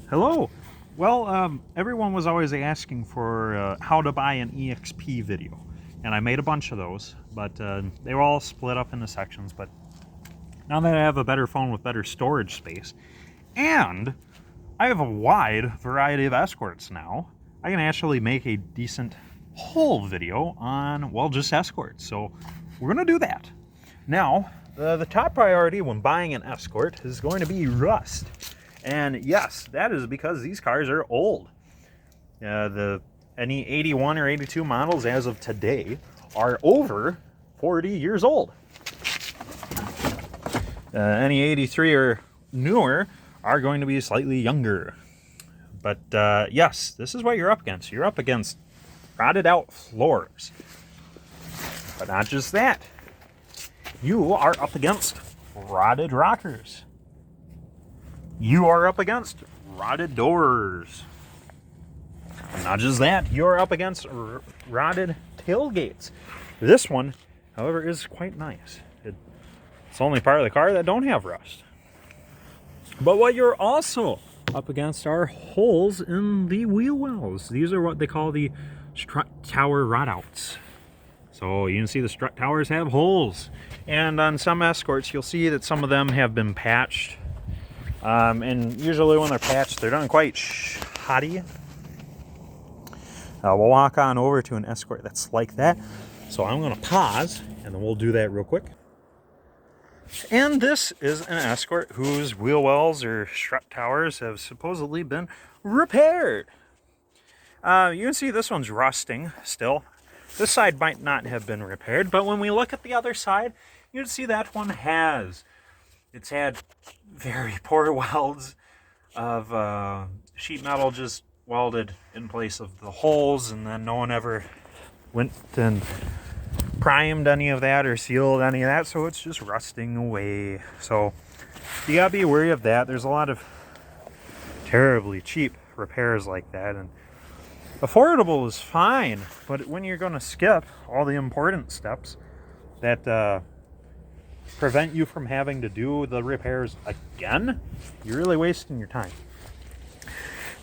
Hello. Well, everyone was always asking for how to buy an EXP video, and I made a bunch of those, but they were all split up into sections. But now that I have a better phone with better storage space, and I have a wide variety of Escorts now, I can actually make a decent whole video on, well, just Escorts. So we're going to do that. Now, the top priority when buying an Escort is going to be rust. And yes, that is because these cars are old. Any 81 or 82 models as of today are over 40 years old. Any 83 or newer are going to be slightly younger. But yes, this is what you're up against. You're up against rotted out floors. But not just that. You are up against rotted rockers. You are up against rotted doors. And not just that, you're up against rotted tailgates. This one, however, is quite nice. It's the only part of the car that don't have rust. But what you're also up against are holes in the wheel wells. These are what they call the strut tower rot outs. So you can see the strut towers have holes. And on some Escorts, you'll see that some of them have been patched. And usually when they're patched, they're done quite shoddy. We'll walk on over to an Escort that's like that. So I'm going to pause, and then we'll do that real quick. And this is an Escort whose wheel wells or strut towers have supposedly been repaired. You can see this one's rusting still. This side might not have been repaired, but when we look at the other side, you can see that one has. It's had very poor welds of sheet metal just welded in place of the holes, and then no one ever went and primed any of that or sealed any of that, so it's just rusting away. So you gotta be wary of that. There's a lot of terribly cheap repairs like that, and affordable is fine, but when you're going to skip all the important steps that prevent you from having to do the repairs again, you're really wasting your time.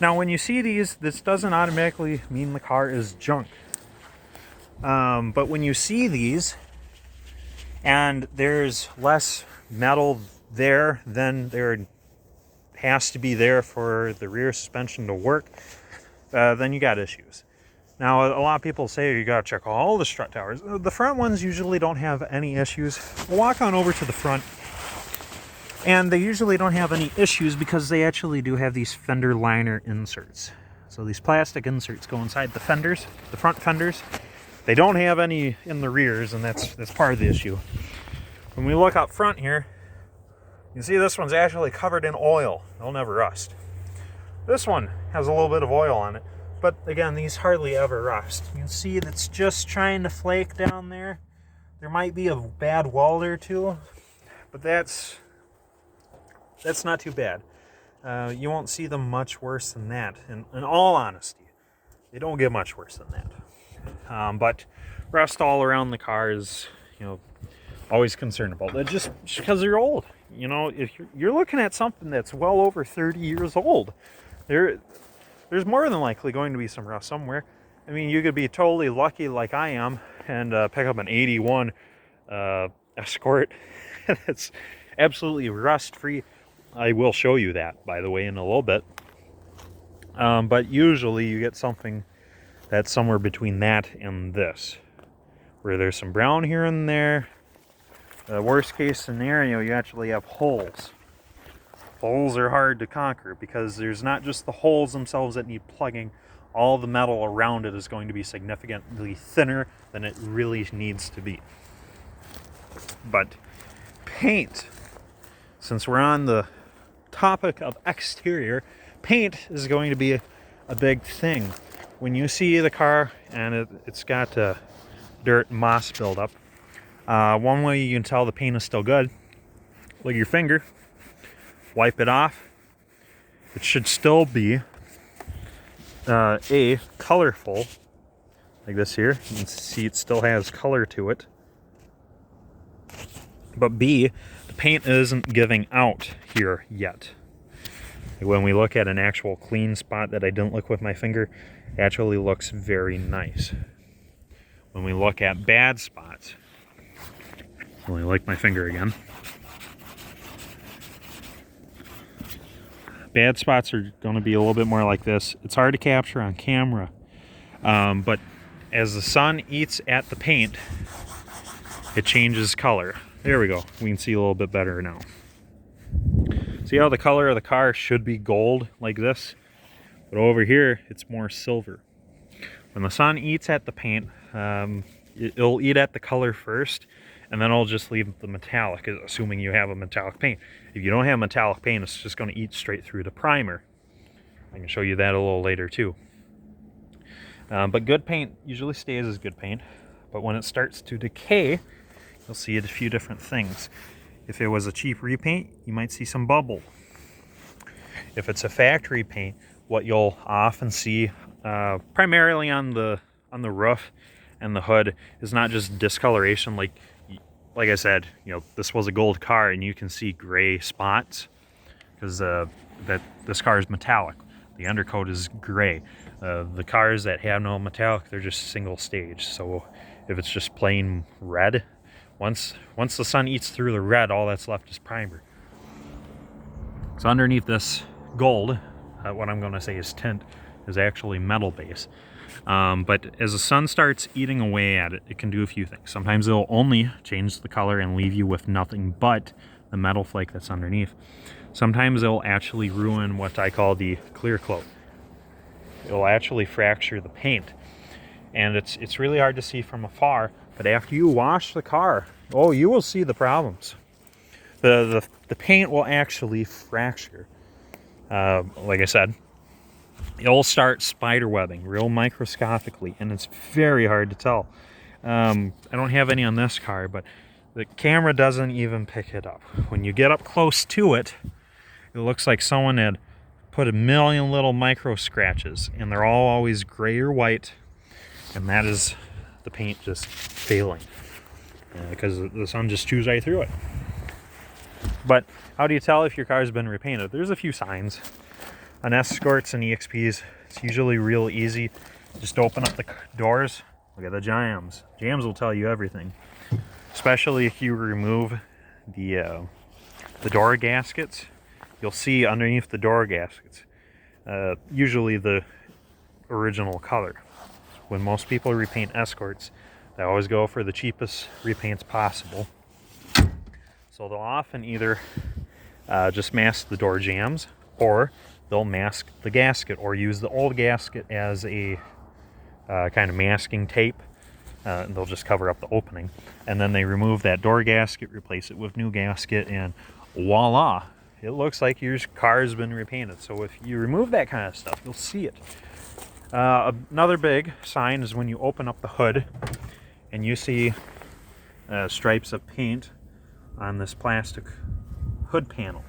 Now, when you see these, this doesn't automatically mean the car is junk. But when you see these and there's less metal there than there has to be there for the rear suspension to work, then you got issues. Now, a lot of people say you got to check all the strut towers. The front ones usually don't have any issues. We'll walk on over to the front, and they usually don't have any issues because they actually do have these fender liner inserts. So these plastic inserts go inside the fenders, the front fenders. They don't have any in the rears, and that's part of the issue. When we look up front here, you can see this one's actually covered in oil. They'll never rust. This one has a little bit of oil on it, but again, these hardly ever rust. You can see that's just trying to flake down there. There might be a bad weld or two, but that's not too bad. You won't see them much worse than that. In all honesty, they don't get much worse than that. But rust all around the car is, always concerned about that. Just because they're old. If you're looking at something that's well over 30 years old, there's more than likely going to be some rust somewhere. I mean, you could be totally lucky like I am and pick up an 81 Escort that's absolutely rust-free. I will show you that, by the way, in a little bit. But usually you get something that's somewhere between that and this, where there's some brown here and there. The worst case scenario, you actually have holes. Holes are hard to conquer because there's not just the holes themselves that need plugging. All the metal around it is going to be significantly thinner than it really needs to be. But paint, since we're on the topic of exterior, paint is going to be a big thing. When you see the car and it's got dirt and moss buildup, one way you can tell the paint is still good, look at your finger. Wipe it off. It should still be A, colorful, like this here. You can see it still has color to it. But B, the paint isn't giving out here yet. When we look at an actual clean spot that I didn't look with my finger, it actually looks very nice. When we look at bad spots, only like my finger again. Bad spots are going to be a little bit more like this. It's hard to capture on camera, but as the sun eats at the paint, it changes color. There we go. We can see a little bit better now. See how the color of the car should be gold like this, but over here it's more silver. When the sun eats at the paint, it'll eat at the color first, and then it'll just leave the metallic, assuming you have a metallic paint. If you don't have metallic paint, it's just going to eat straight through the primer. I can show you that a little later too. But good paint usually stays as good paint, but when it starts to decay, you'll see a few different things. If it was a cheap repaint, you might see some bubble. If it's a factory paint, what you'll often see, primarily on the roof and the hood, is not just discoloration. Like I said, you know, this was a gold car and you can see gray spots because that this car is metallic. The undercoat is gray. The cars that have no metallic, they're just single stage. So if it's just plain red, once the sun eats through the red, all that's left is primer. So underneath this gold, what I'm going to say is tint, is actually metal base. But as the sun starts eating away at it, it can do a few things. Sometimes it'll only change the color and leave you with nothing but the metal flake that's underneath. Sometimes it'll actually ruin what I call the clear coat. It'll actually fracture the paint. And it's really hard to see from afar, but after you wash the car, oh, you will see the problems. The paint will actually fracture. Like I said, it'll start spider webbing real microscopically, and it's very hard to tell. I don't have any on this car, but the camera doesn't even pick it up. When you get up close to it, it looks like someone had put a million little micro scratches, and they're all always gray or white, and that is the paint just failing because the sun just chews right through it. But how do you tell if your car's been repainted? There's a few signs. On Escorts and EXPs, it's usually real easy. Just open up the doors, look at the jams. Jams will tell you everything, especially if you remove the door gaskets. You'll see underneath the door gaskets, usually the original color. When most people repaint Escorts, they always go for the cheapest repaints possible. So they'll often either just mask the door jams, or they'll mask the gasket, or use the old gasket as a kind of masking tape. And they'll just cover up the opening. And then they remove that door gasket, replace it with new gasket, and voila! It looks like your car has been repainted. So if you remove that kind of stuff, you'll see it. Another big sign is when you open up the hood and you see stripes of paint on this plastic hood panel.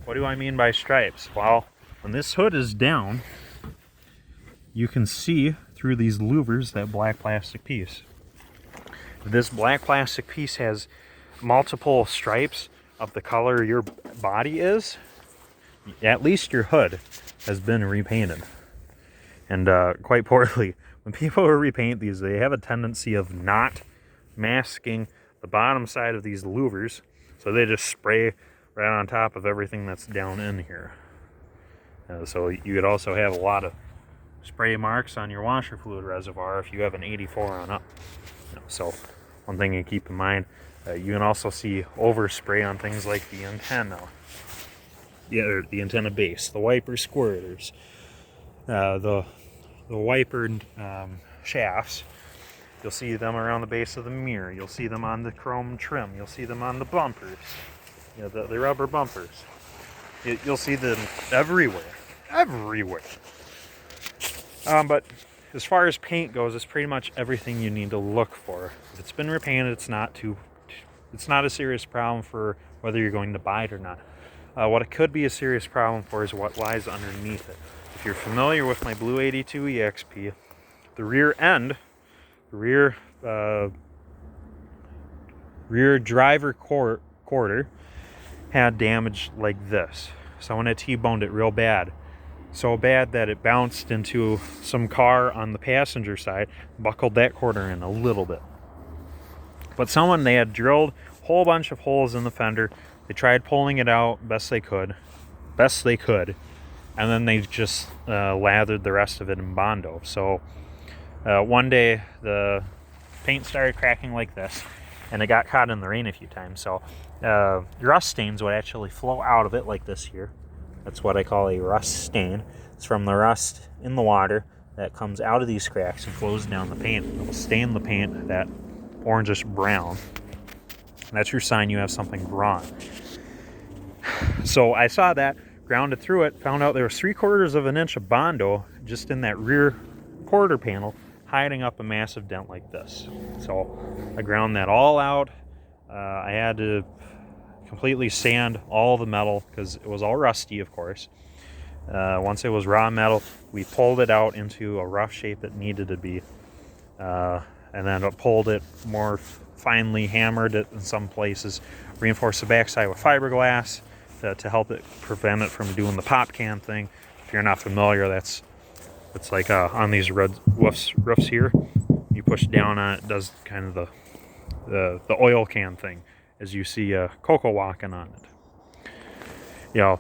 What do I mean by stripes? Well, when this hood is down, you can see through these louvers that black plastic piece. This black plastic piece has multiple stripes of the color your body is. At least your hood has been repainted, and quite poorly. When people repaint these, they have a tendency of not masking the bottom side of these louvers, so they just spray right on top of everything that's down in here. So you could also have a lot of spray marks on your washer fluid reservoir if you have an 84 on up. So one thing you keep in mind, you can also see overspray on things like the antenna, the antenna base, the wiper squirters, the wiper shafts. You'll see them around the base of the mirror. You'll see them on the chrome trim. You'll see them on the bumpers, the rubber bumpers. You'll see them everywhere. But as far as paint goes, it's pretty much everything you need to look for. If it's been repainted, it's not a serious problem for whether you're going to buy it or not. What it could be a serious problem for is what lies underneath it. If you're familiar with my Blue 82 EXP, the rear end, rear driver quarter had damage like this. someone had T-boned it real bad. So bad that it bounced into some car on the passenger side, buckled that quarter in a little bit. But they had drilled a whole bunch of holes in the fender. They tried pulling it out best they could, and then they just lathered the rest of it in Bondo. So one day the paint started cracking like this, and it got caught in the rain a few times. So rust stains would actually flow out of it like this here. That's what I call a rust stain. It's from the rust in the water that comes out of these cracks and flows down the paint. It will stain the paint that orangish brown. That's your sign you have something wrong. So I saw that, grounded through it, found out there was 3/4 of an inch of Bondo just in that rear quarter panel, hiding up a massive dent like this. So I ground that all out. I had to completely sand all the metal because it was all rusty, of course. Once it was raw metal, we pulled it out into a rough shape it needed to be, and then pulled it more finely, hammered it in some places, reinforced the backside with fiberglass to help it prevent it from doing the pop can thing. If you're not familiar, it's like on these red roofs here, you push down on it, it does kind of the oil can thing, as you see Coco walking on it. You know,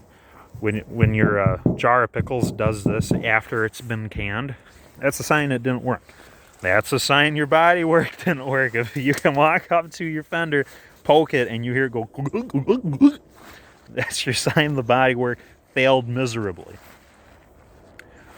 when your jar of pickles does this after it's been canned, that's a sign it didn't work. That's a sign your body work didn't work. If you can walk up to your fender, poke it, and you hear it go, that's your sign the body work failed miserably.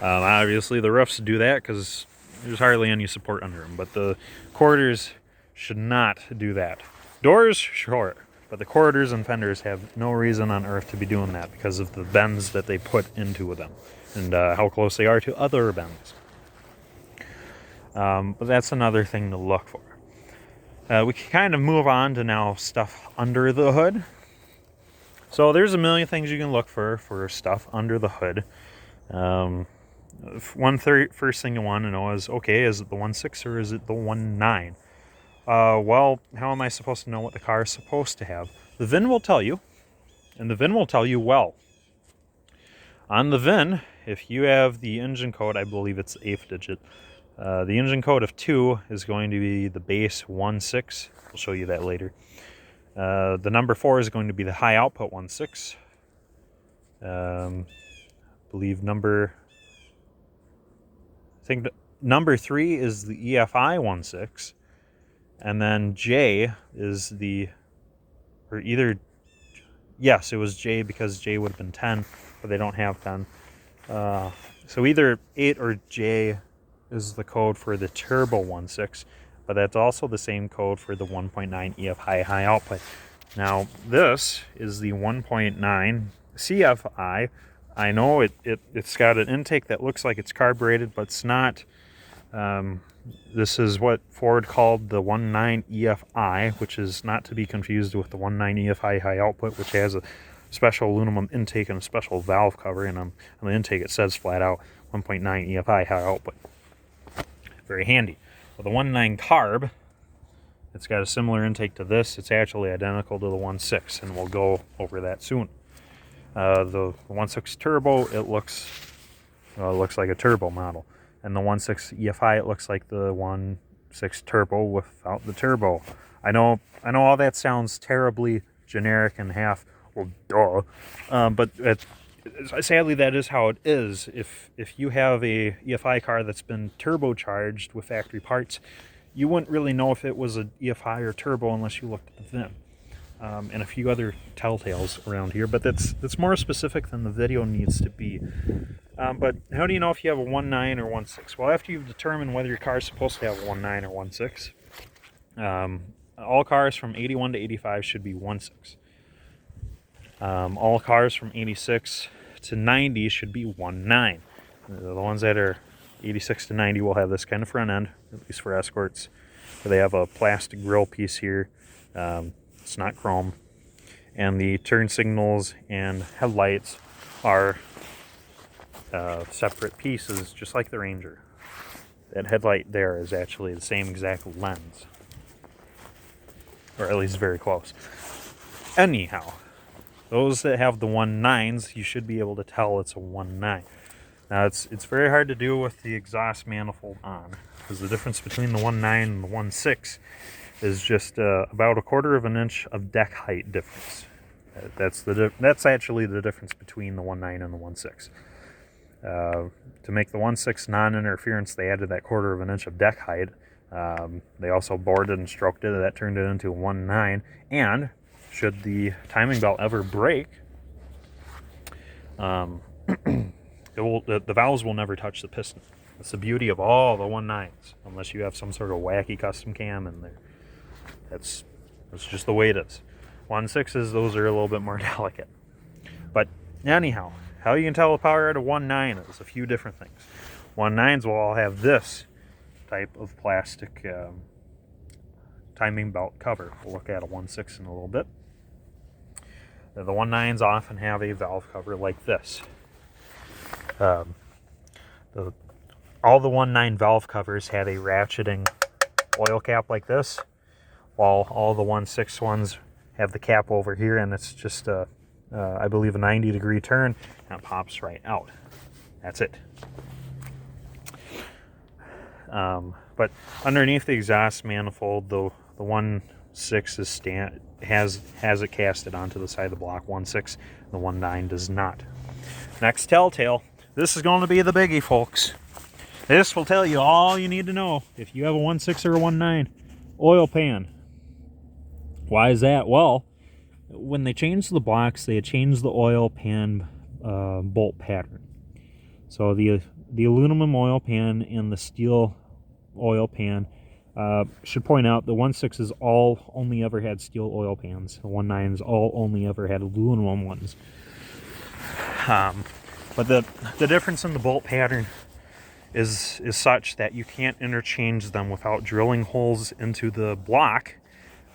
Obviously, the roofs do that because there's hardly any support under them, but the quarters should not do that. Doors, sure, but the quarters and fenders have no reason on earth to be doing that because of the bends that they put into them and how close they are to other bends. But that's another thing to look for. We can kind of move on to now stuff under the hood. So there's a million things you can look for stuff under the hood. First thing you want to know is, okay, is it the 1.6 or is it the 1.9? Well, how am I supposed to know what the car is supposed to have? The VIN will tell you, and the VIN will tell you well. On the VIN, if you have the engine code, I believe it's the 8th digit, the engine code of 2 is going to be the base 1.6. I'll show you that later. The number 4 is going to be the high output 1.6. I believe number 3 is the EFI 1.6. And then J is yes, it was J because J would have been 10, but they don't have 10. So either 8 or J is the code for the turbo 1.6, but that's also the same code for the 1.9 EFI high output. Now this is the 1.9 CFI. I know it's got an intake that looks like it's carbureted, but it's not. This is what Ford called the 1.9 EFI, which is not to be confused with the 1.9 EFI high output, which has a special aluminum intake and a special valve cover. And on the intake it says flat out 1.9 EFI high output. Very handy. With the 1.9 carb, it's got a similar intake to this. It's actually identical to the 1.6, and we'll go over that soon. The 1.6 turbo, it looks like a turbo model. And the 1.6 EFI, it looks like the 1.6 turbo without the turbo. I know all that sounds terribly generic and half, well, duh. But sadly, that is how it is. If you have a EFI car that's been turbocharged with factory parts, you wouldn't really know if it was an EFI or turbo unless you looked at the VIN. And a few other telltales around here, but that's more specific than the video needs to be. But how do you know if you have a 1.9 or 1.6? Well, after you've determined whether your car is supposed to have a 1.9 or 1.6, all cars from 81 to 85 should be 1.6. All cars from 86 to 90 should be 1.9. The ones that are 86 to 90 will have this kind of front end, at least for Escorts, where they have a plastic grill piece here. It's not chrome, and the turn signals and headlights are separate pieces, just like the Ranger. That headlight there is actually the same exact lens, or at least very close. Anyhow, Those that have the 1.9s, you should be able to tell it's a 1.9. Now it's very hard to do with the exhaust manifold on, because the difference between the 1.9 and the 1.6 is just about 1/4 of an inch of deck height difference. That's actually the difference between the 1.9 and the 1.6. To make the 1.6 non-interference, they added that 1/4 of an inch of deck height. They also bored it and stroked it. That turned it into a 1.9. And should the timing belt ever break, the valves will never touch the piston. That's the beauty of all the 1.9s, unless you have some sort of wacky custom cam in there. That's just the way it is. 1.6s, those are a little bit more delicate. But anyhow, how you can tell the power out of 1.9 is a few different things. 1.9s will all have this type of plastic timing belt cover. We'll look at a 1.6 in a little bit. The 1.9s often have a valve cover like this. All the 1.9 valve covers have a ratcheting oil cap like this, while all the 1.6 ones have the cap over here, and it's just I believe a 90-degree turn, and it pops right out. That's it. But underneath the exhaust manifold, the 1.6 has it casted onto the side of the block. 1.6, the 1.9 does not. Next telltale. This is going to be the biggie, folks. This will tell you all you need to know if you have a 1.6 or a 1.9. Oil pan. Why is that? Well, when they changed the blocks, they had changed the oil pan bolt pattern. So the aluminum oil pan and the steel oil pan, should point out the 1.6s all only ever had steel oil pans. The 1.9s all only ever had aluminum ones. But the difference in the bolt pattern is such that you can't interchange them without drilling holes into the block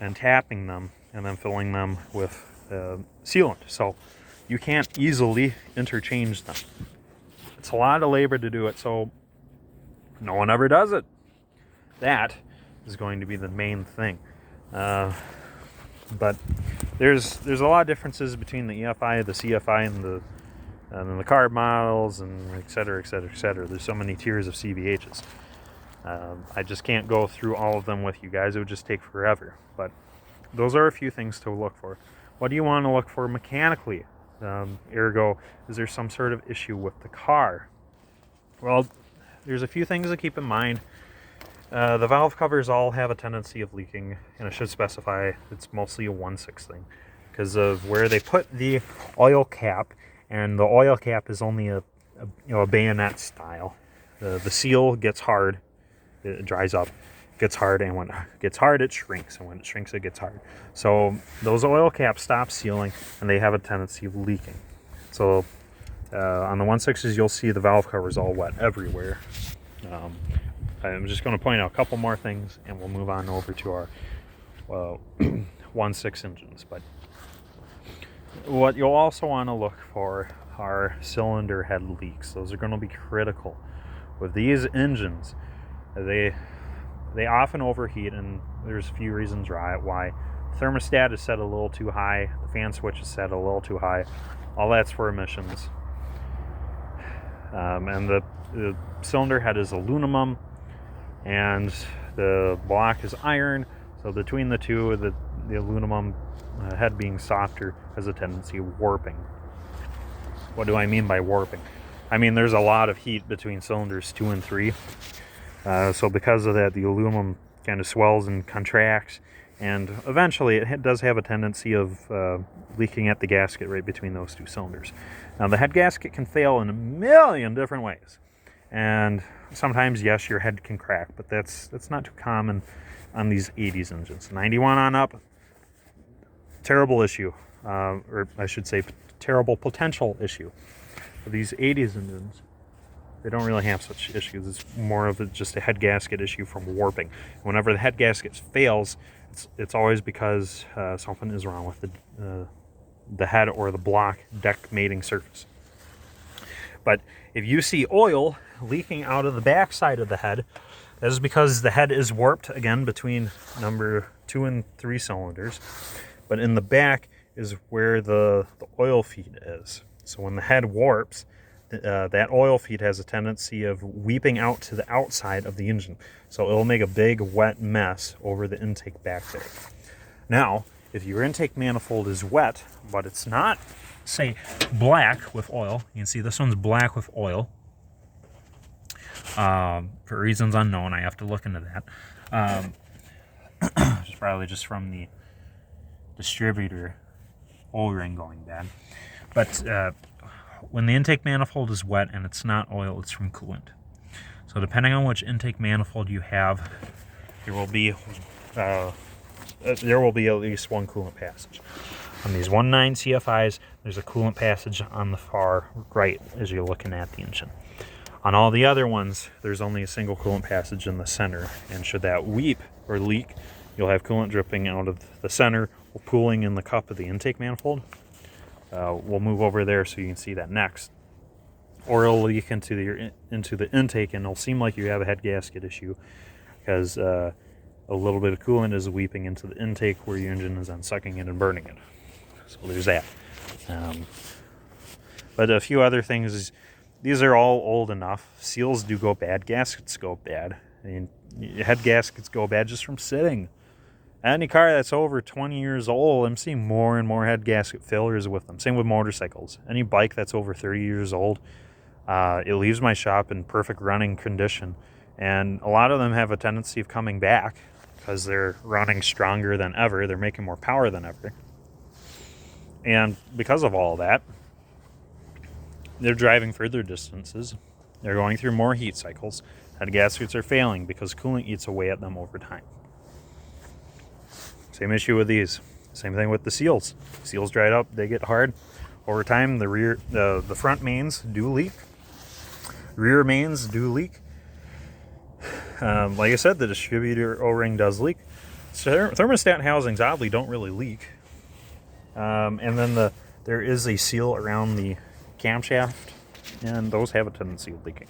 and tapping them and then filling them with sealant. So you can't easily interchange them. It's a lot of labor to do it, so no one ever does it. That is going to be the main thing. But there's a lot of differences between the EFI, the CFI, and the carb models, and et cetera, et cetera, et cetera. There's so many tiers of CVHs. I just can't go through all of them with you guys. It would just take forever. But those are a few things to look for. What do you want to look for mechanically? Ergo, is there some sort of issue with the car? Well, there's a few things to keep in mind. The valve covers all have a tendency of leaking, and it should specify it's mostly a 1.6 thing because of where they put the oil cap, and the oil cap is only a bayonet style. The seal gets hard, it dries up, gets hard, and when it gets hard, it shrinks, and when it shrinks, it gets hard. So those oil caps stop sealing, and they have a tendency of leaking. So on the 1.6s, you'll see the valve covers all wet everywhere. I'm just going to point out a couple more things, and we'll move on over to our 1.6 engines. But what you'll also want to look for are cylinder head leaks. Those are going to be critical. With these engines, they often overheat, and there's a few reasons why. The thermostat is set a little too high, the fan switch is set a little too high. All that's for emissions. And the cylinder head is aluminum, and the block is iron. So between the two, the aluminum head being softer has a tendency of warping. What do I mean by warping? I mean there's a lot of heat between cylinders 2 and 3. So because of that, the aluminum kind of swells and contracts, and eventually it does have a tendency of leaking at the gasket right between those two cylinders. Now the head gasket can fail in a million different ways, and sometimes, yes, your head can crack, but that's not too common on these 80s engines. 91 on up, terrible issue, or I should say terrible potential issue. For these 80s engines, they don't really have such issues. It's more of just a head gasket issue from warping. Whenever the head gasket fails, it's always because something is wrong with the head or the block deck mating surface. But if you see oil leaking out of the back side of the head, that is because the head is warped, again, between number 2 and 3 cylinders. But in the back, is where the oil feed is. So when the head warps, that oil feed has a tendency of weeping out to the outside of the engine. So it'll make a big wet mess over the intake back there. Now, if your intake manifold is wet, but it's not, say, black with oil, you can see this one's black with oil. For reasons unknown, I have to look into that. It's probably just from the distributor O-ring going bad. But when the intake manifold is wet and it's not oil, it's from coolant. So depending on which intake manifold you have, there will be at least one coolant passage. On these 1.9 CFIs, there's a coolant passage on the far right as you're looking at the engine. On all the other ones, there's only a single coolant passage in the center, and should that weep or leak, you'll have coolant dripping out of the center or pooling in the cup of the intake manifold. We'll move over there so you can see that next. Or it'll leak into the intake, and it'll seem like you have a head gasket issue because a little bit of coolant is weeping into the intake where your engine is then sucking it and burning it. So there's that. But a few other things is, these are all old enough. Seals do go bad. Gaskets go bad. I mean, head gaskets go bad just from sitting. Any car that's over 20 years old, I'm seeing more and more head gasket failures with them. Same with motorcycles. Any bike that's over 30 years old, it leaves my shop in perfect running condition. And a lot of them have a tendency of coming back because they're running stronger than ever. They're making more power than ever. And because of all that, they're driving further distances. They're going through more heat cycles. Head gaskets are failing because coolant eats away at them over time. Same issue with these. Same thing with the seals. Seals dried up, they get hard. Over time, the front mains do leak. Rear mains do leak. Like I said, the distributor O-ring does leak. So thermostat housings oddly don't really leak. And then there is a seal around the camshaft, and those have a tendency of leaking.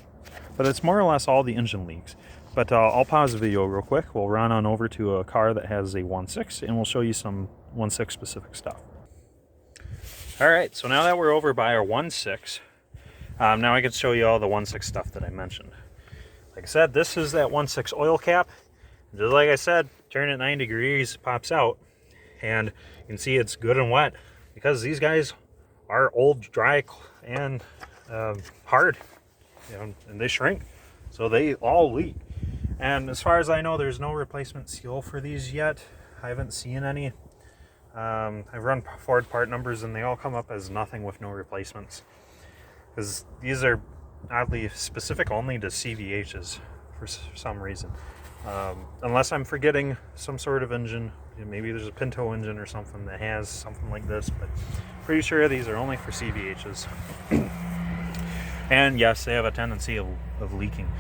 But it's more or less all the engine leaks. But I'll pause the video real quick. We'll run on over to a car that has a 1.6, and we'll show you some 1.6 specific stuff. All right, so now that we're over by our 1.6, now I can show you all the 1.6 stuff that I mentioned. Like I said, this is that 1.6 oil cap. Just like I said, turn it 9 degrees, pops out, and you can see it's good and wet because these guys are old, dry, and hard, and they shrink, so they all leak. And as far as I know, there's no replacement seal for these yet. I haven't seen any. I've run Ford part numbers and they all come up as nothing with no replacements, because these are oddly specific only to CVHs for some reason. Unless I'm forgetting some sort of engine. Maybe there's a Pinto engine or something that has something like this, but pretty sure these are only for CVHs. And yes, they have a tendency of leaking.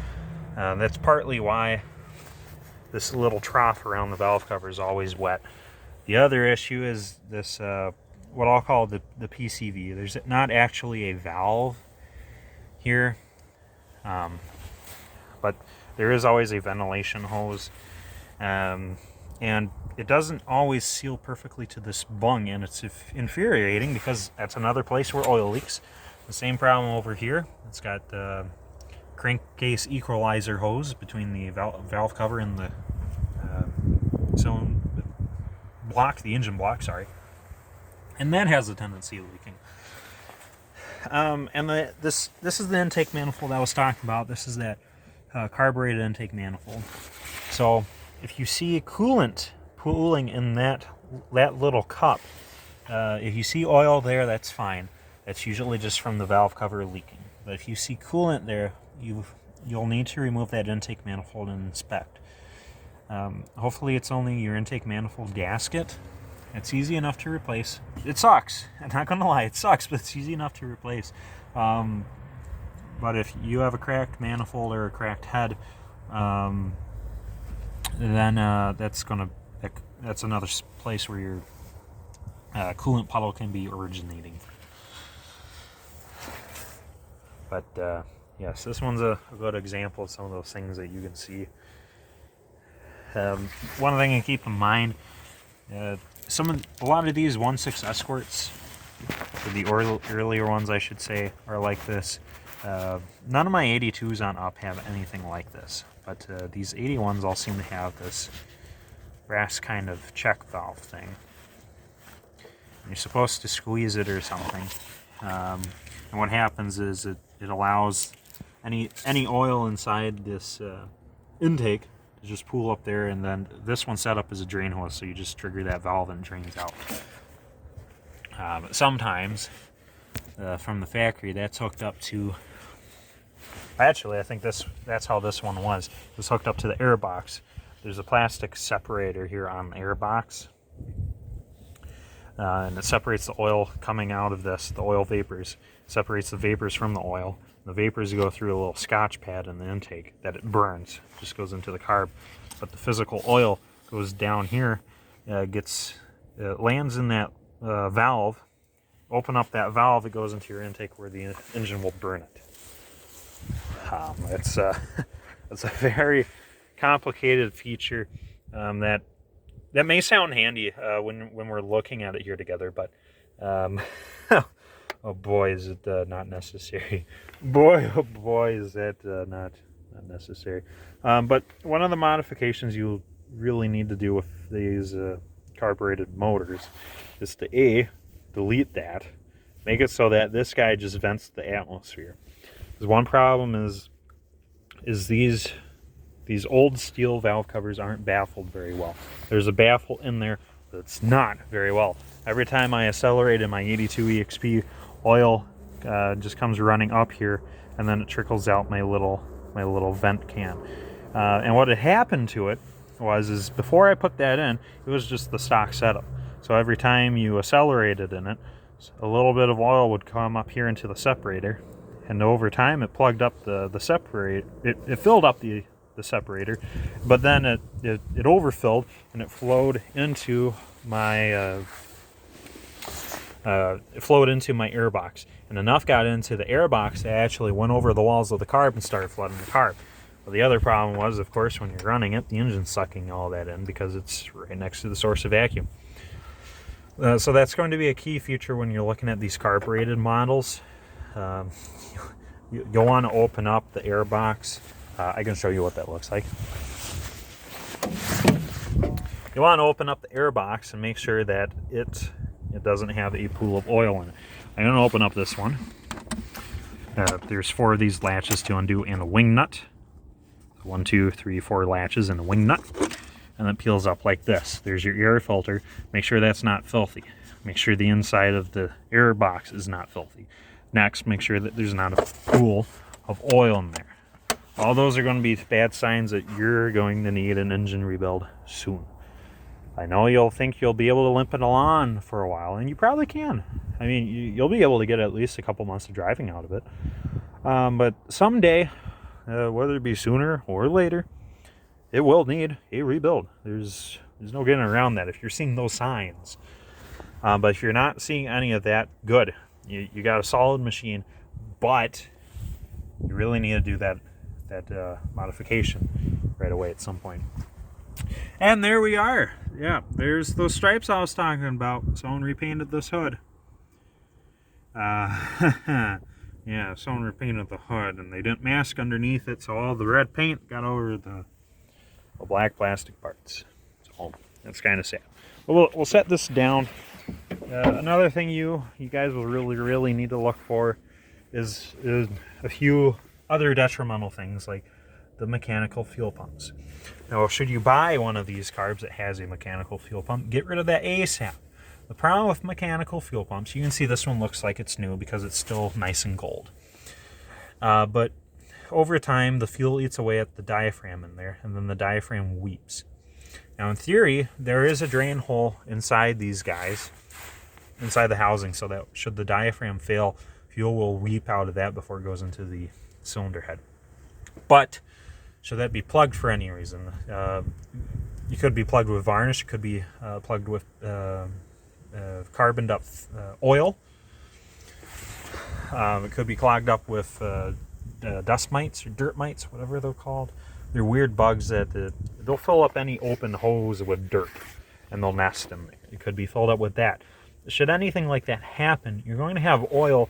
That's partly why this little trough around the valve cover is always wet. The other issue is this, what I'll call the PCV. There's not actually a valve here, but there is always a ventilation hose. And it doesn't always seal perfectly to this bung, and it's infuriating because that's another place where oil leaks. The same problem over here. It's got the crankcase equalizer hose between the valve cover and the engine block, sorry. And that has a tendency of leaking. And this is the intake manifold I was talking about. This is that carbureted intake manifold. So if you see coolant pooling in that little cup, if you see oil there, that's fine. That's usually just from the valve cover leaking. But if you see coolant there, you'll need to remove that intake manifold and inspect. Hopefully it's only your intake manifold gasket. It's easy enough to replace. It sucks. I'm not going to lie, it sucks, but it's easy enough to replace. But if you have a cracked manifold or a cracked head, then that's another place where your coolant puddle can be originating. But yes, this one's a good example of some of those things that you can see. One thing to keep in mind, a lot of these 1.6 Escorts, the earlier ones I should say, are like this. None of my 82s on up have anything like this, but these 81s all seem to have this brass kind of check valve thing. And you're supposed to squeeze it or something, and what happens is it allows any oil inside this intake to just pool up there, and then this one's set up as a drain hose, so you just trigger that valve and it drains out. But sometimes from the factory that's hooked up to, actually I think that's how this one was. It was hooked up to the air box. There's a plastic separator here on the air box, and it separates the oil coming out of this, the oil vapors, separates the vapors from the oil. The vapors go through a little scotch pad in the intake that it burns, just goes into the carb. But the physical oil goes down here, lands in that valve. Open up that valve, it goes into your intake where the engine will burn it. It's a very complicated feature that may sound handy when we're looking at it here together, but oh boy, is it not necessary. Boy, oh boy, is that not necessary. But one of the modifications you really need to do with these carbureted motors is to delete that, make it so that this guy just vents the atmosphere. Because one problem is these old steel valve covers aren't baffled very well. There's a baffle in there that's not very well. Every time I accelerate in my 82 EXP, oil just comes running up here, and then it trickles out my little vent can. And what had happened to it is before I put that in, it was just the stock setup. So every time you accelerated in it, a little bit of oil would come up here into the separator, and over time it plugged up the separator. It filled up the separator, but then it overfilled and it flowed into my air box, and enough got into the air box that actually went over the walls of the carb and started flooding the carb. Well, the other problem was, of course, when you're running it, the engine's sucking all that in because it's right next to the source of vacuum. So that's going to be a key feature when you're looking at these carbureted models. You'll want to open up the air box. I can show you what that looks like. You want to open up the air box and make sure that it doesn't have a pool of oil in it. I'm going to open up this one. There's 4 of these latches to undo and a wing nut. 1, 2, 3, 4 latches and a wing nut. And it peels up like this. There's your air filter. Make sure that's not filthy. Make sure the inside of the air box is not filthy. Next, make sure that there's not a pool of oil in there. All those are going to be bad signs that you're going to need an engine rebuild soon. I know you'll think you'll be able to limp it along for a while, and you probably can. I mean, you'll be able to get at least a couple months of driving out of it. But someday, whether it be sooner or later, it will need a rebuild. There's no getting around that if you're seeing those signs. But if you're not seeing any of that, good. You got a solid machine, but you really need to do that modification right away at some point. And there we are. Yeah, there's those stripes I was talking about. Someone repainted this hood. Yeah, someone repainted the hood, and they didn't mask underneath it, so all the red paint got over the black plastic parts. So that's kind of sad. But we'll set this down. Another thing you guys will really need to look for is a few other detrimental things, like the mechanical fuel pumps. Now, should you buy one of these carbs that has a mechanical fuel pump, get rid of that ASAP. The problem with mechanical fuel pumps, you can see this one looks like it's new because it's still nice and gold. But over time, the fuel eats away at the diaphragm in there, and then the diaphragm weeps. Now, in theory, there is a drain hole inside these guys, inside the housing, so that should the diaphragm fail, fuel will weep out of that before it goes into the cylinder head. But should that be plugged for any reason, you could be plugged with varnish, it could be plugged with carboned up oil. It could be clogged up with dust mites or dirt mites, whatever they're called. They're weird bugs that they'll fill up any open hose with dirt. and they'll nest in there. It could be filled up with that. Should anything like that happen, you're going to have oil,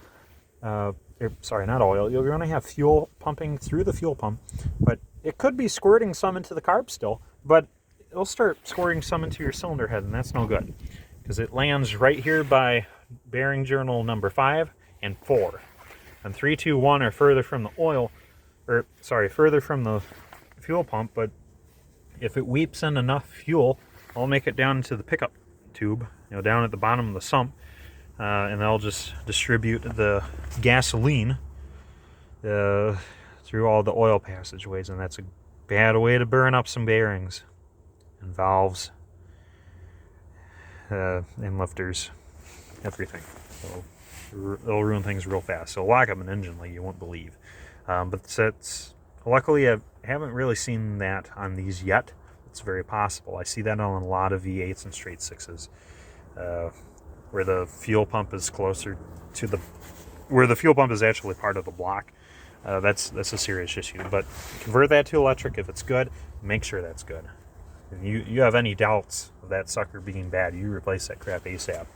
sorry, not oil, you're going to have fuel pumping through the fuel pump, but it could be squirting some into the carb still, but it'll start squirting some into your cylinder head, and that's no good, because it lands right here by bearing journal number 5 and 4. And 3, 2, 1 are further from the oil, or sorry, further from the fuel pump, but if it weeps in enough fuel, I'll make it down into the pickup tube, down at the bottom of the sump, and I'll just distribute the gasoline through all the oil passageways, and that's a bad way to burn up some bearings and valves and lifters, everything. So it'll ruin things real fast. So lock up an engine like you won't believe. But luckily I haven't really seen that on these yet. It's very possible. I see that on a lot of V8s and straight 6s, where the fuel pump is closer to where the fuel pump is actually part of the block. That's a serious issue. But convert that to electric if it's good. Make sure that's good. If you have any doubts of that sucker being bad, you replace that crap ASAP.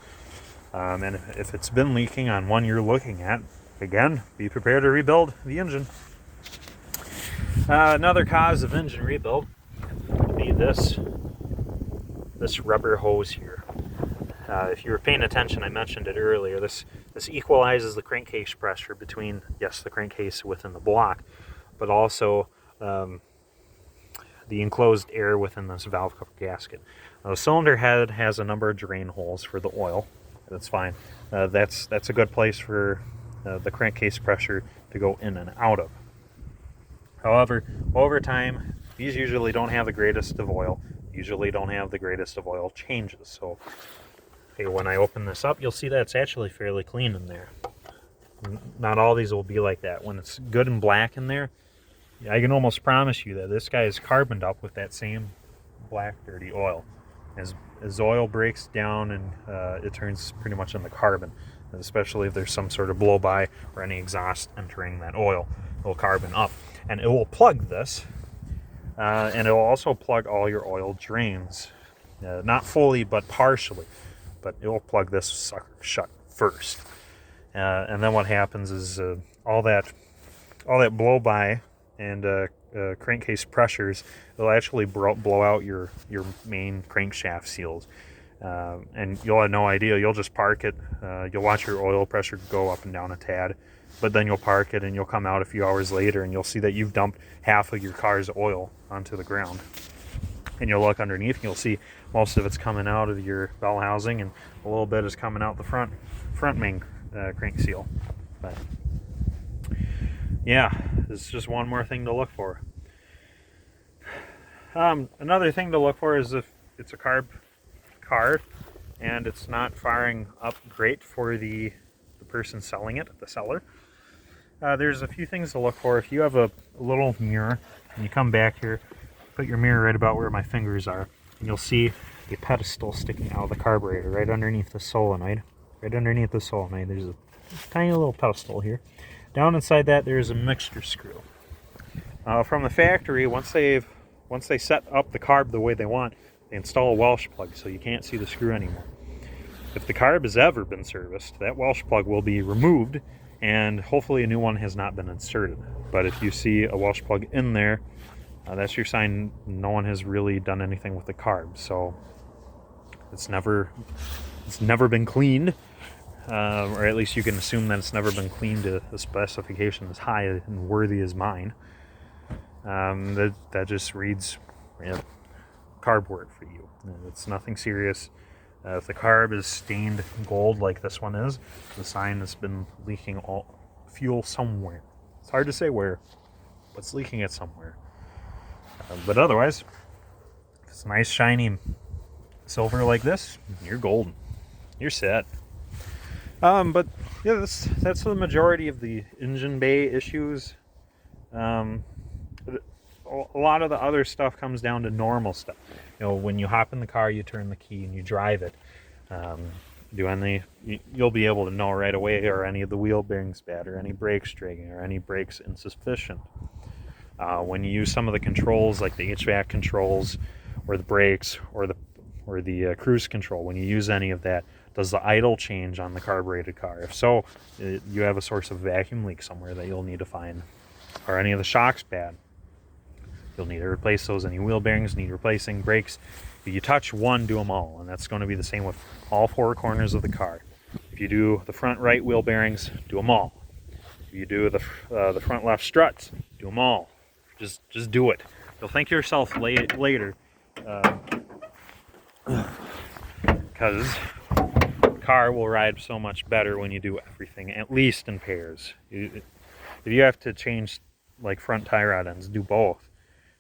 And if it's been leaking on one you're looking at, again, be prepared to rebuild the engine. Another cause of engine rebuild would be this rubber hose here. If you were paying attention, I mentioned it earlier. This equalizes the crankcase pressure between, yes, the crankcase within the block, but also the enclosed air within this valve cover gasket. Now, the cylinder head has a number of drain holes for the oil. That's fine. That's a good place for the crankcase pressure to go in and out of. However, over time, these usually don't have the greatest of oil. Usually don't have the greatest of oil changes. So, hey, when I open this up, you'll see that it's actually fairly clean in there. Not all these will be like that. When it's good and black in there, I can almost promise you that this guy is carboned up with that same black, dirty oil. As oil breaks down and it turns pretty much into carbon, especially if there's some sort of blow-by or any exhaust entering that oil, it'll carbon up. And it will plug this, and it will also plug all your oil drains. Not fully, but partially. But it will plug this sucker shut first. And then what happens is all that blow-by and crankcase pressures will actually blow out your main crankshaft seals. And you'll have no idea. You'll just park it. You'll watch your oil pressure go up and down a tad, but then you'll park it and you'll come out a few hours later and you'll see that you've dumped half of your car's oil onto the ground. And you'll look underneath and you'll see most of it's coming out of your bell housing and a little bit is coming out the front main crank seal. But yeah, it's just one more thing to look for. Another thing to look for is if it's a carb car and it's not firing up great for the person selling it, the seller. There's a few things to look for. If you have a little mirror and you come back here, put your mirror right about where my fingers are, and you'll see a pedestal sticking out of the carburetor right underneath the solenoid. Right underneath the solenoid, there's a tiny little pedestal here. Down inside that, there's a mixture screw. From the factory, once they set up the carb the way they want, they install a Welsh plug so you can't see the screw anymore. If the carb has ever been serviced, that Welsh plug will be removed and hopefully a new one has not been inserted. But if you see a Welsh plug in there, that's your sign no one has really done anything with the carb. So it's never been cleaned, or at least you can assume that it's never been cleaned to a specification as high and worthy as mine. That just reads carb work for you. It's nothing serious. If the carb is stained gold like this one is, the sign has been leaking all fuel somewhere. It's hard to say where, but it's leaking it somewhere. But otherwise, if it's nice shiny silver like this, you're golden. You're set. But yeah, that's the majority of the engine bay issues. A lot of the other stuff comes down to normal stuff. When you hop in the car, you turn the key and you drive it. You'll be able to know right away, are any of the wheel bearings bad, or any brakes dragging, or any brakes insufficient. When you use some of the controls, like the HVAC controls, or the brakes, or or the cruise control, when you use any of that, does the idle change on the carbureted car? If so, you have a source of vacuum leak somewhere that you'll need to find. Are any of the shocks bad? You'll need to replace those. Any wheel bearings need replacing. Brakes, if you touch one, do them all, and that's going to be the same with all four corners of the car. If you do the front right wheel bearings, do them all. If you do the front left struts, do them all. Just do it. You'll thank yourself later, because the car will ride so much better when you do everything, at least in pairs. If you have to change like front tie rod ends, do both.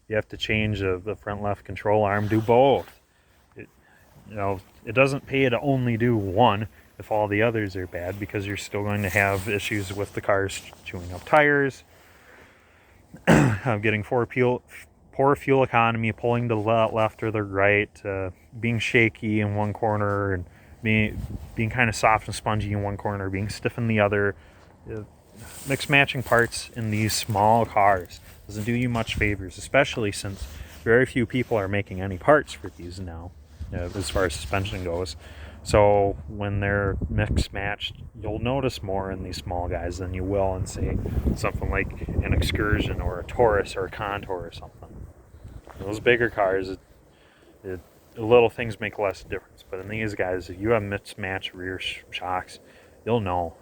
You have to change the front left control arm, do both. It doesn't pay to only do one if all the others are bad, because you're still going to have issues with the cars chewing up tires, getting poor fuel economy, pulling to the left or the right, being shaky in one corner, and being kind of soft and spongy in one corner, being stiff in the other. Mix matching parts in these small cars doesn't do you much favors, especially since very few people are making any parts for these now, as far as suspension goes. So when they're mix matched, you'll notice more in these small guys than you will in, say, something like an Excursion or a Taurus or a Contour or something. Those bigger cars, little things make less difference. But in these guys, if you have mismatched rear shocks, you'll know.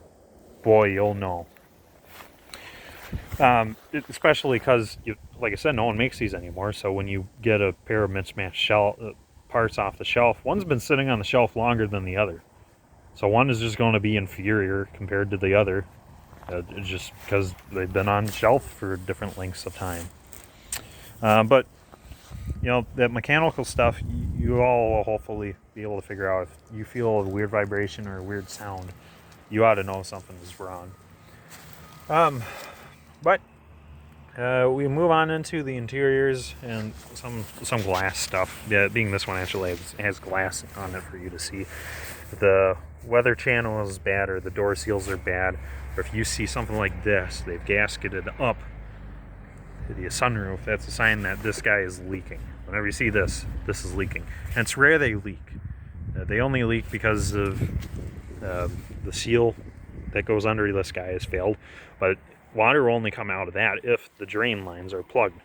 Boy, you'll know. Especially because, like I said, no one makes these anymore. So when you get a pair of mismatched parts off the shelf, one's been sitting on the shelf longer than the other. So one is just going to be inferior compared to the other, just because they've been on the shelf for different lengths of time. But that mechanical stuff, you all will hopefully be able to figure out. If you feel a weird vibration or a weird sound, you ought to know something is wrong. But we move on into the interiors and some glass stuff. Yeah, being this one actually has glass on it for you to see. If the weather channel is bad, or the door seals are bad, or if you see something like this, they've gasketed up the sunroof, that's a sign that this guy is leaking. Whenever you see this is leaking. And it's rare they leak. They only leak because of the seal that goes under this guy has failed. But water will only come out of that if the drain lines are plugged.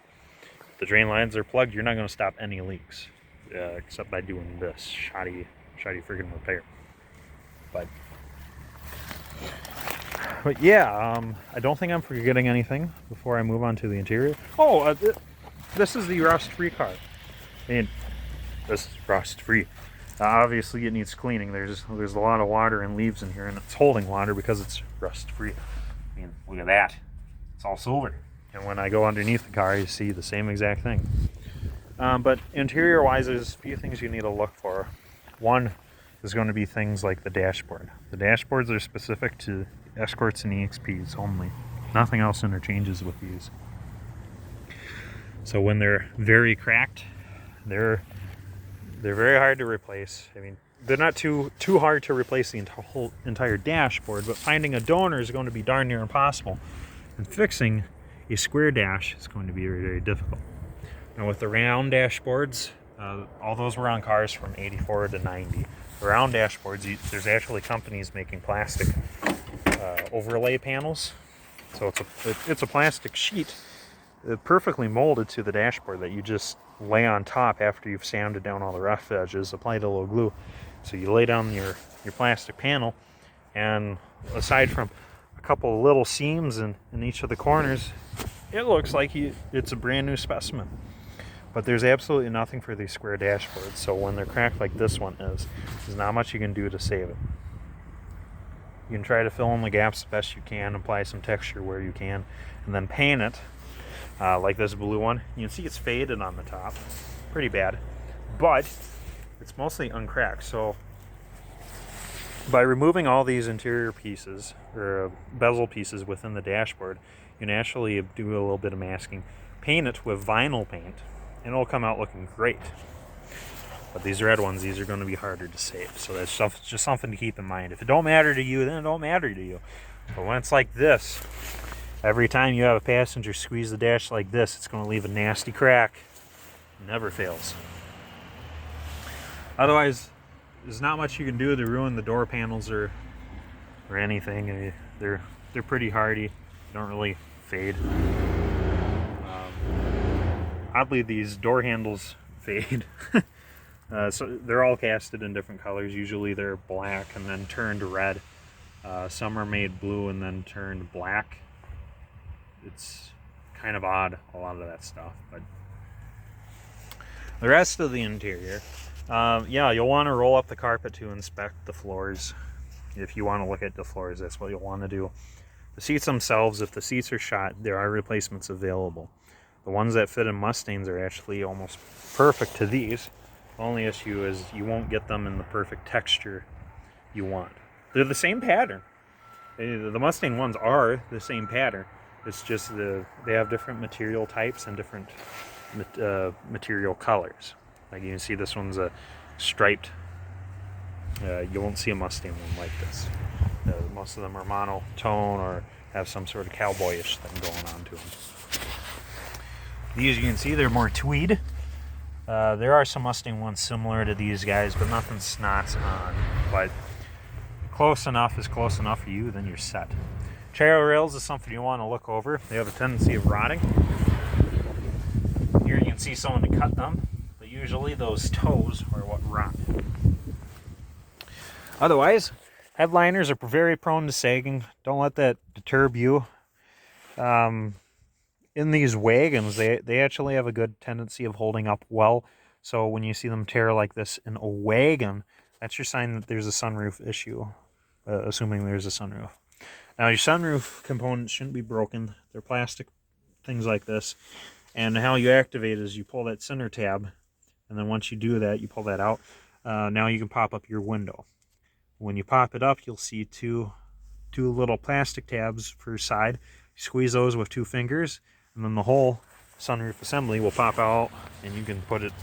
If the drain lines are plugged, you're not going to stop any leaks, except by doing this shoddy freaking repair. But yeah, I don't think I'm forgetting anything before I move on to the interior. Oh, this is the rust-free car. And this is rust-free. Obviously, it needs cleaning. There's a lot of water and leaves in here, and it's holding water because it's rust-free. I mean, look at that. It's all silver. And when I go underneath the car, you see the same exact thing. But interior-wise, there's a few things you need to look for. One is going to be things like the dashboard. The dashboards are specific to Escorts and EXPs only. Nothing else interchanges with these. So when they're very cracked, they're very hard to replace. I mean, they're not too hard to replace the whole entire dashboard, but finding a donor is going to be darn near impossible. And fixing a square dash is going to be very, very difficult. Now with the round dashboards, all those were on cars from 84 to 90. The round dashboards, there's actually companies making plastic overlay panels. So it's a plastic sheet perfectly molded to the dashboard that you just lay on top after you've sanded down all the rough edges, applied a little glue. So you lay down your plastic panel, and aside from a couple of little seams in each of the corners, it looks like it's a brand new specimen. But there's absolutely nothing for these square dashboards, so when they're cracked like this one is, there's not much you can do to save it. You can try to fill in the gaps the best you can, apply some texture where you can, and then paint it, like this blue one. You can see it's faded on the top, pretty bad, but it's mostly uncracked. So by removing all these interior pieces, or bezel pieces within the dashboard, you can actually do a little bit of masking, paint it with vinyl paint, and it'll come out looking great. But these red ones, these are going to be harder to save. So that's just something to keep in mind. If it don't matter to you, then it don't matter to you. But when it's like this, every time you have a passenger squeeze the dash like this, it's going to leave a nasty crack. It never fails. Otherwise, there's not much you can do to ruin the door panels or anything. They're pretty hardy. They don't really fade. Oddly, these door handles fade. So they're all casted in different colors. Usually they're black and then turned red. Some are made blue and then turned black. It's kind of odd, a lot of that stuff. But the rest of the interior, yeah, you'll want to roll up the carpet to inspect the floors. If you want to look at the floors, that's what you'll want to do. The seats themselves, if the seats are shot, there are replacements available. The ones that fit in Mustangs are actually almost perfect to these. The only issue is you won't get them in the perfect texture you want. They're the same pattern. The Mustang ones are the same pattern. It's just they have different material types and different material colors. Like you can see this one's a striped. You won't see a Mustang one like this. Most of them are monotone or have some sort of cowboyish thing going on to them. These, you can see, they're more tweed. There are some Mustang ones similar to these guys, but nothing snots on. But close enough is close enough for you, then you're set. Chariot rails is something you want to look over. They have a tendency of rotting. Here you can see someone to cut them, but usually those toes are what rot. Otherwise, headliners are very prone to sagging. Don't let that deter you. In these wagons, they actually have a good tendency of holding up well. So when you see them tear like this in a wagon, that's your sign that there's a sunroof issue, assuming there's a sunroof. Now, your sunroof components shouldn't be broken. They're plastic, things like this. And how you activate is you pull that center tab, and then once you do that, you pull that out. Now you can pop up your window. When you pop it up, you'll see two little plastic tabs per side. You squeeze those with 2 fingers, and then the whole sunroof assembly will pop out, and you can put it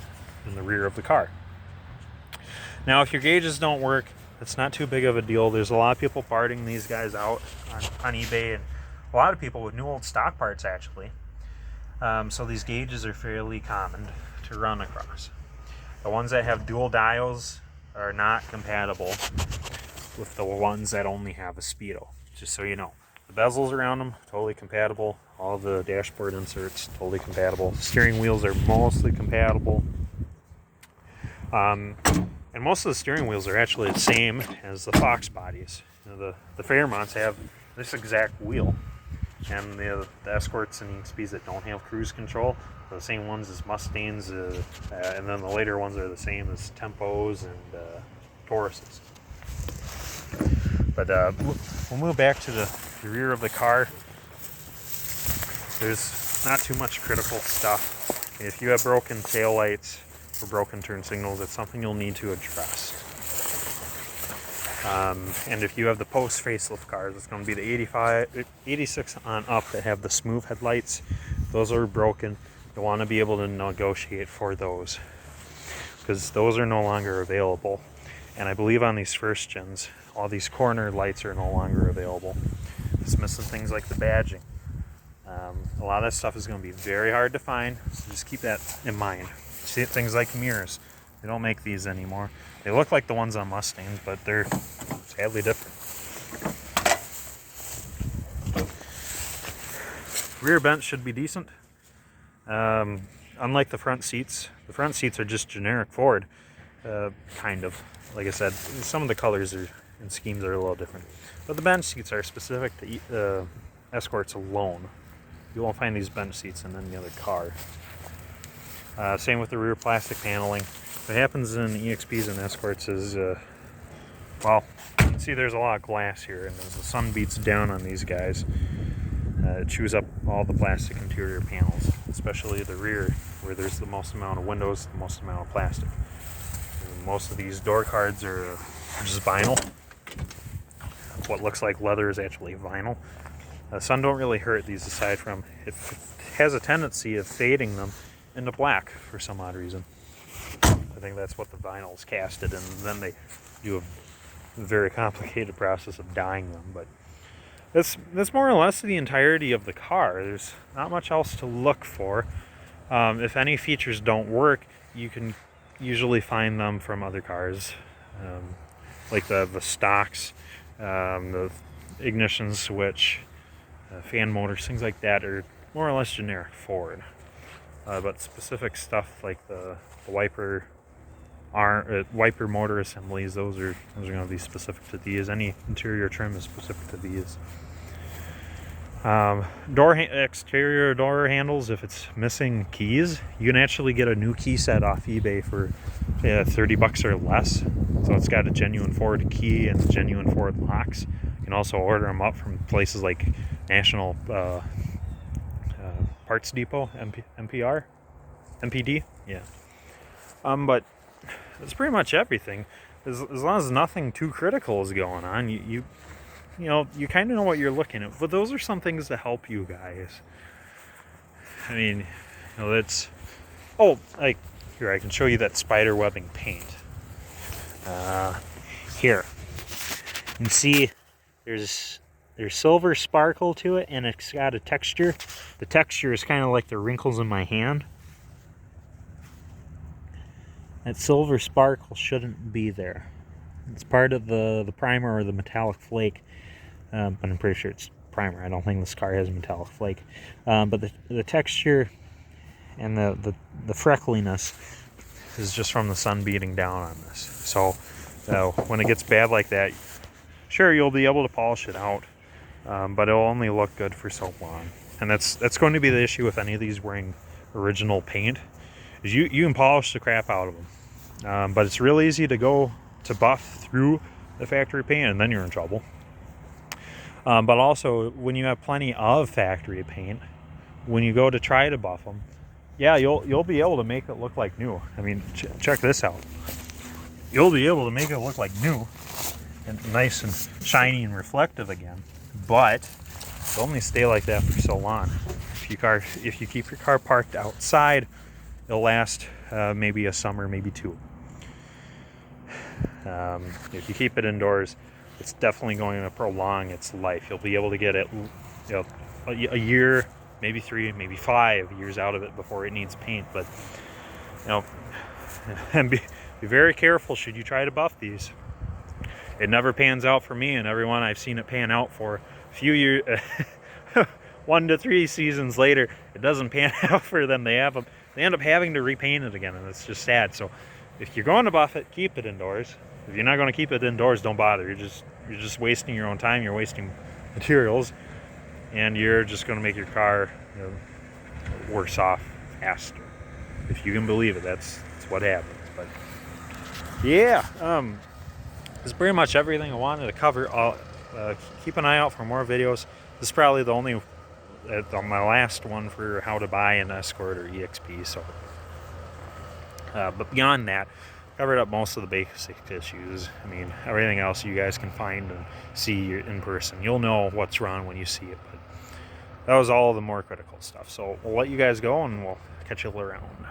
in the rear of the car. Now, if your gauges don't work, it's not too big of a deal. There's a lot of people parting these guys out on eBay, and a lot of people with new old stock parts, actually. So these gauges are fairly common to run across. The ones that have dual dials are not compatible with the ones that only have a speedo, just so you know. The bezels around them, totally compatible. All the dashboard inserts, totally compatible. Steering wheels are mostly compatible. And most of the steering wheels are actually the same as the Fox bodies. You know, the Fairmonts have this exact wheel. And the Escorts and EXPs that don't have cruise control are the same ones as Mustangs, and then the later ones are the same as Tempos and Tauruses. But we'll move back to the rear of the car. There's not too much critical stuff. If you have broken taillights or broken turn signals, it's something you'll need to address. And if you have the post facelift cars, it's going to be the 86 on up that have the smooth headlights. Those are broken. You'll want to be able to negotiate for those, because those are no longer available. And I believe on these first gens, all these corner lights are no longer available. It's missing things like the badging. A lot of that stuff is going to be very hard to find, so just keep that in mind. See things like mirrors. They don't make these anymore. They look like the ones on Mustangs, but they're sadly different. Rear bench should be decent. Unlike the front seats are just generic Ford, kind of. Like I said, some of the colors and schemes are a little different. But the bench seats are specific to Escorts alone. You won't find these bench seats in any other car. Same with the rear plastic paneling. What happens in EXPs and Escorts is, well, you can see there's a lot of glass here, and as the sun beats down on these guys, it chews up all the plastic interior panels, especially the rear, where there's the most amount of windows, the most amount of plastic. And most of these door cards are just vinyl. What looks like leather is actually vinyl. The sun don't really hurt these, aside from it has a tendency of fading them into black for some odd reason. I think that's what the vinyl is casted, and then they do a very complicated process of dyeing them. But that's more or less the entirety of the car. There's not much else to look for. If any features don't work, you can usually find them from other cars, like the stocks, the ignition switch, fan motors, things like that are more or less generic Ford. But specific stuff like the wiper motor assemblies, those are going to be specific to these. Any interior trim is specific to these. Exterior door handles, if it's missing keys, you can actually get a new key set off eBay for $30 or less. So it's got a genuine Ford key and genuine Ford locks. You can also order them up from places like National Parts Depot, MPD, yeah. But that's pretty much everything. As long as nothing too critical is going on, you kind of know what you're looking at. But those are some things to help you guys. I mean, that's... Oh, like, here, I can show you that spider webbing paint. Here. You can see there's silver sparkle to it, and it's got a texture. The texture is kind of like the wrinkles in my hand. That silver sparkle shouldn't be there. It's part of the primer or the metallic flake. But I'm pretty sure it's primer. I don't think this car has a metallic flake. But the texture and the freckliness is just from the sun beating down on this. So when it gets bad like that, sure, you'll be able to polish it out, but it'll only look good for so long. And that's going to be the issue with any of these wearing original paint. Is you can polish the crap out of them, but it's real easy to go to buff through the factory paint, and then you're in trouble. But also, when you have plenty of factory paint, when you go to try to buff them, yeah, you'll be able to make it look like new. I mean, check this out. You'll be able to make it look like new and nice and shiny and reflective again, but it'll only stay like that for so long. If you keep your car parked outside, it'll last maybe a summer, maybe two. If you keep it indoors, it's definitely going to prolong its life. You'll be able to get it, a year, maybe 3, maybe 5 years out of it before it needs paint. But and be very careful should you try to buff these. It never pans out for me, and everyone I've seen it pan out for a few years, 1 to 3 seasons later, it doesn't pan out for them. They end up having to repaint it again, and it's just sad. So if you're going to buff it, keep it indoors. If you're not going to keep it indoors, don't bother. You're just wasting your own time. You're wasting materials, and you're just going to make your car worse off faster. If you can believe it, that's what happens. But yeah, that's pretty much everything I wanted to cover. I'll keep an eye out for more videos. This is probably the only my last one for how to buy an Escort or EXP. So, but beyond that, covered up most of the basic issues. I mean, everything else you guys can find and see in person. You'll know what's wrong when you see it, but that was all the more critical stuff. So we'll let you guys go, and we'll catch you around.